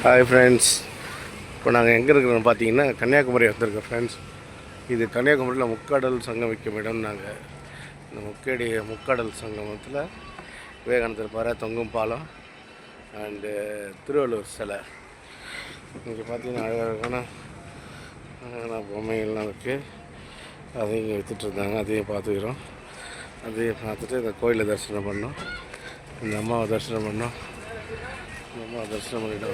Hi friends, இப்போ நாங்கள் எங்கே இருக்கிறோன்னு பார்த்தீங்கன்னா கன்னியாகுமரி வந்திருக்கோம் ஃப்ரெண்ட்ஸ். இது கன்னியாகுமரியில் முக்காடல் சங்கமிக்கும் இடம். நாங்கள் இந்த முக்காடல் சங்கமத்தில் விவேகானந்தர் பாறை, தொங்கும் பாலம் அண்டு திருவள்ளுவர் சிலை. இங்கே பார்த்தீங்கன்னா அழகான பொம்மைகள்லாம் இருக்குது. அதையும் இங்கே விற்றுட்ருந்தாங்க, அதையும் பார்த்துக்கிறோம். அதையும் பார்த்துட்டு இந்த கோயிலை தரிசனம் பண்ணோம், இந்த அம்மாவை தரிசனம் பண்ணோம். நம்ம தரிசனம் பண்ணிட்டு